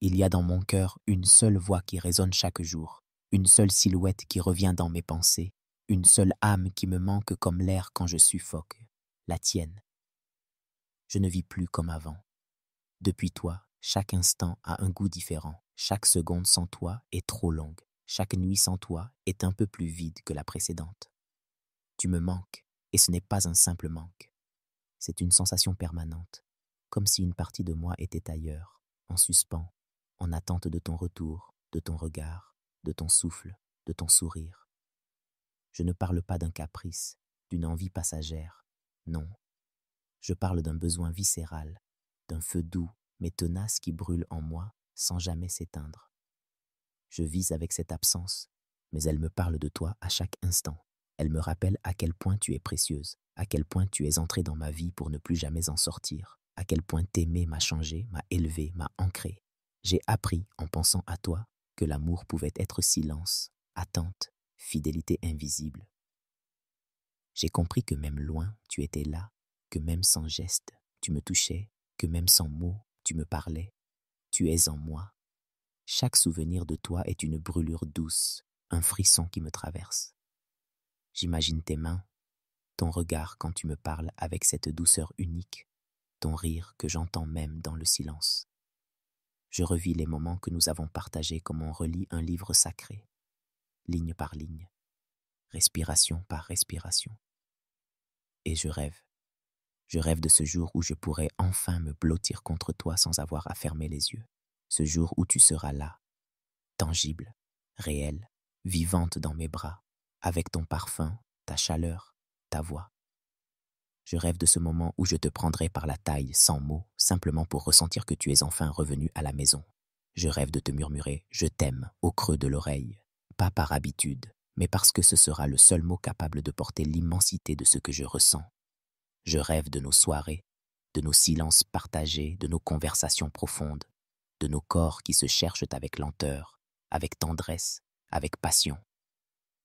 Il y a dans mon cœur une seule voix qui résonne chaque jour, une seule silhouette qui revient dans mes pensées, une seule âme qui me manque comme l'air quand je suffoque, la tienne. Je ne vis plus comme avant. Depuis toi, chaque instant a un goût différent. Chaque seconde sans toi est trop longue. Chaque nuit sans toi est un peu plus vide que la précédente. Tu me manques, et ce n'est pas un simple manque. C'est une sensation permanente, comme si une partie de moi était ailleurs, en suspens, en attente de ton retour, de ton regard, de ton souffle, de ton sourire. Je ne parle pas d'un caprice, d'une envie passagère, non. Je parle d'un besoin viscéral, d'un feu doux mais tenace qui brûle en moi sans jamais s'éteindre. Je vis avec cette absence, mais elle me parle de toi à chaque instant. Elle me rappelle à quel point tu es précieuse, à quel point tu es entrée dans ma vie pour ne plus jamais en sortir, à quel point t'aimer m'a changé, m'a élevé, m'a ancré. J'ai appris, en pensant à toi, que l'amour pouvait être silence, attente, fidélité invisible. J'ai compris que même loin, tu étais là, que même sans geste, tu me touchais, que même sans mots, tu me parlais. Tu es en moi. Chaque souvenir de toi est une brûlure douce, un frisson qui me traverse. J'imagine tes mains, ton regard quand tu me parles avec cette douceur unique, ton rire que j'entends même dans le silence. Je revis les moments que nous avons partagés comme on relit un livre sacré, ligne par ligne, respiration par respiration. Et je rêve. Je rêve de ce jour où je pourrai enfin me blottir contre toi sans avoir à fermer les yeux. Ce jour où tu seras là, tangible, réelle, vivante dans mes bras, avec ton parfum, ta chaleur, ta voix. Je rêve de ce moment où je te prendrai par la taille, sans mots, simplement pour ressentir que tu es enfin revenu à la maison. Je rêve de te murmurer « je t'aime » au creux de l'oreille, pas par habitude, mais parce que ce sera le seul mot capable de porter l'immensité de ce que je ressens. Je rêve de nos soirées, de nos silences partagés, de nos conversations profondes, de nos corps qui se cherchent avec lenteur, avec tendresse, avec passion.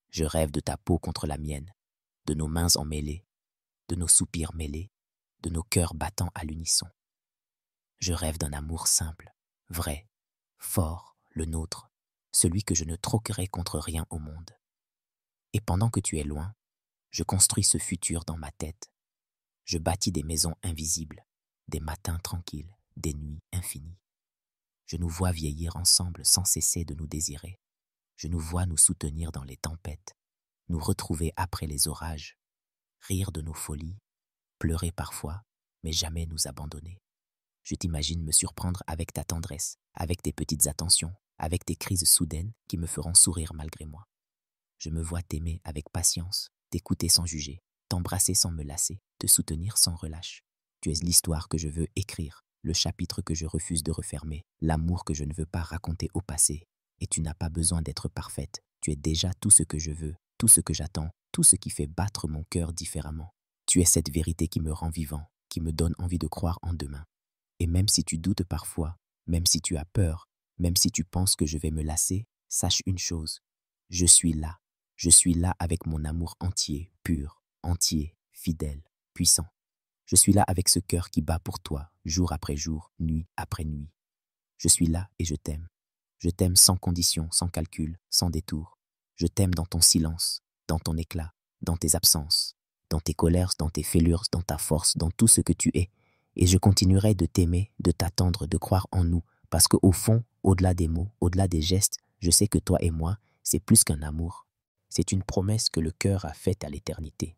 Je rêve de ta peau contre la mienne, de nos mains emmêlées, de nos soupirs mêlés, de nos cœurs battant à l'unisson. Je rêve d'un amour simple, vrai, fort, le nôtre, celui que je ne troquerai contre rien au monde. Et pendant que tu es loin, je construis ce futur dans ma tête. Je bâtis des maisons invisibles, des matins tranquilles, des nuits infinies. Je nous vois vieillir ensemble sans cesser de nous désirer. Je nous vois nous soutenir dans les tempêtes, nous retrouver après les orages, rire de nos folies, pleurer parfois, mais jamais nous abandonner. Je t'imagine me surprendre avec ta tendresse, avec tes petites attentions, avec tes crises soudaines qui me feront sourire malgré moi. Je me vois t'aimer avec patience, t'écouter sans juger, t'embrasser sans me lasser, te soutenir sans relâche. Tu es l'histoire que je veux écrire, le chapitre que je refuse de refermer, l'amour que je ne veux pas raconter au passé. Et tu n'as pas besoin d'être parfaite, tu es déjà tout ce que je veux, tout ce que j'attends, tout ce qui fait battre mon cœur différemment. Tu es cette vérité qui me rend vivant, qui me donne envie de croire en demain. Et même si tu doutes parfois, même si tu as peur, même si tu penses que je vais me lasser, sache une chose, je suis là. Je suis là avec mon amour entier, pur, entier, fidèle, puissant. Je suis là avec ce cœur qui bat pour toi, jour après jour, nuit après nuit. Je suis là et je t'aime. Je t'aime sans condition, sans calcul, sans détour. Je t'aime dans ton silence, dans ton éclat, dans tes absences, dans tes colères, dans tes fêlures, dans ta force, dans tout ce que tu es. Et je continuerai de t'aimer, de t'attendre, de croire en nous, parce qu'au fond, au-delà des mots, au-delà des gestes, je sais que toi et moi, c'est plus qu'un amour. C'est une promesse que le cœur a faite à l'éternité.